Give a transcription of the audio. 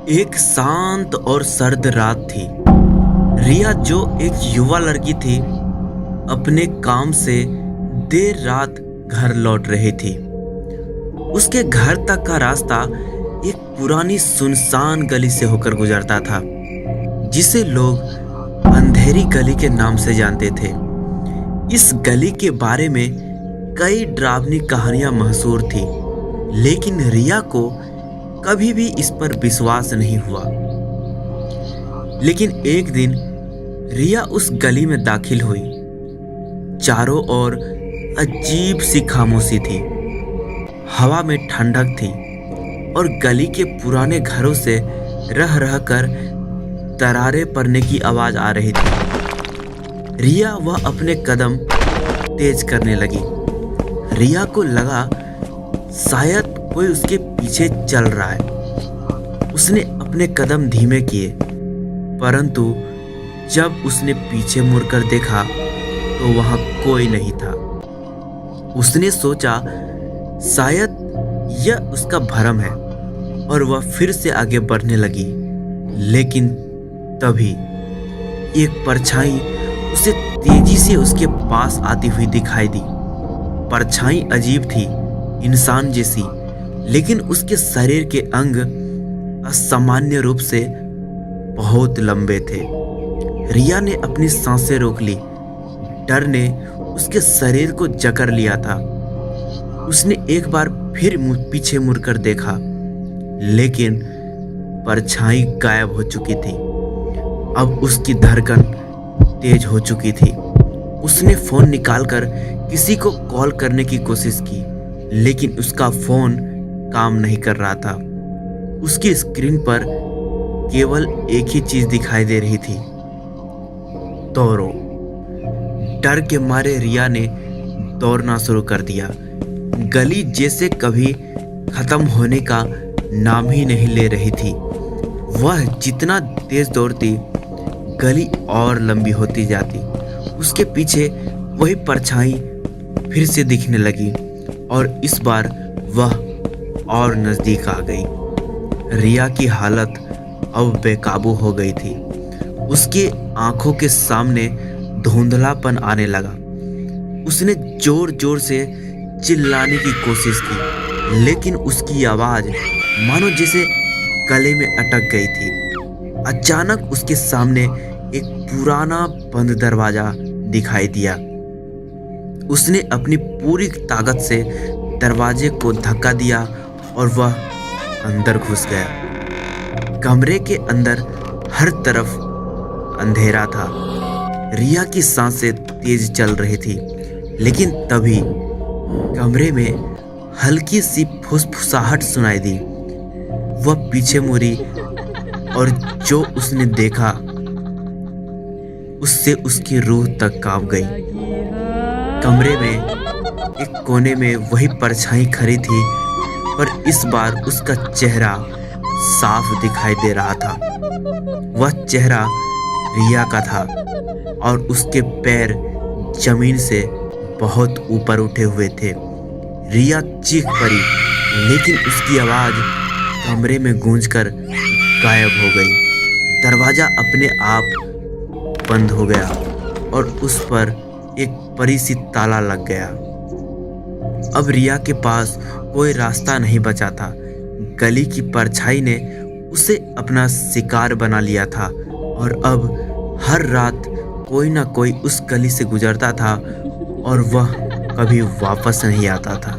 एक शांत और सर्द रात थी। रिया, जो एक युवा लड़की थी, अपने काम से देर रात घर लौट रही थी। उसके घर तक का रास्ता एक पुरानी सुनसान गली से होकर गुजरता था, जिसे लोग अंधेरी गली के नाम से जानते थे। इस गली के बारे में कई डरावनी कहानियां मशहूर थी, लेकिन रिया को कभी भी इस पर विश्वास नहीं हुआ। लेकिन एक दिन रिया उस गली में दाखिल हुई। चारों ओर अजीब सी खामोशी थी, हवा में ठंडक थी और गली के पुराने घरों से रह रह कर दरारें पड़ने की आवाज आ रही थी। रिया वह अपने कदम तेज करने लगी। रिया को लगा शायद कोई उसके पीछे चल रहा है। उसने अपने कदम धीमे किए, परंतु जब उसने पीछे मुड़कर देखा तो वहां कोई नहीं था। उसने सोचा शायद यह उसका भ्रम है और वह फिर से आगे बढ़ने लगी। लेकिन तभी एक परछाई उसे तेजी से उसके पास आती हुई दिखाई दी। परछाई अजीब थी, इंसान जैसी, लेकिन उसके शरीर के अंग असामान्य रूप से बहुत लंबे थे। रिया ने अपनी सांसें रोक ली। डर ने उसके शरीर को जकड़ लिया था। उसने एक बार फिर पीछे मुड़कर देखा, लेकिन परछाई गायब हो चुकी थी। अब उसकी धड़कन तेज हो चुकी थी। उसने फोन निकालकर किसी को कॉल करने की कोशिश की, लेकिन उसका फोन काम नहीं कर रहा था। उसकी स्क्रीन पर केवल एक ही चीज दिखाई दे रही थी, दौड़ो। डर के मारे रिया ने दौड़ना शुरू कर दिया। गली जैसे कभी खत्म होने का नाम ही नहीं ले रही थी। वह जितना तेज दौड़ती, गली और लंबी होती जाती। उसके पीछे वही परछाई फिर से दिखने लगी और इस बार वह और नजदीक आ गई। रिया की हालत अब बेकाबू हो गई थी। उसके आंखों के सामने धुंधलापन आने लगा। उसने जोर जोर से चिल्लाने की कोशिश की, लेकिन उसकी आवाज मानो जैसे गले में अटक गई थी। अचानक उसके सामने एक पुराना बंद दरवाजा दिखाई दिया। उसने अपनी पूरी ताकत से दरवाजे को धक्का दिया और वह अंदर घुस गया। कमरे के अंदर हर तरफ अंधेरा था। रिया की सांसें तेज चल रही थी, लेकिन तभी कमरे में हल्की सी फुसफुसाहट सुनाई दी। वह पीछे मुड़ी और जो उसने देखा उससे उसकी रूह तक कांप गई। कमरे में एक कोने में वही परछाई खड़ी थी, पर इस बार उसका चेहरा साफ दिखाई दे रहा था। वह चेहरा रिया का था और उसके पैर जमीन से बहुत ऊपर उठे हुए थे। रिया चीख पड़ी, लेकिन उसकी आवाज कमरे में गूंजकर गायब हो गई। दरवाजा अपने आप बंद हो गया और उस पर एक बड़ी सी ताला लग गया। अब रिया के पास कोई रास्ता नहीं बचा था। गली की परछाई ने उसे अपना शिकार बना लिया था और अब हर रात कोई ना कोई उस गली से गुजरता था और वह कभी वापस नहीं आता था।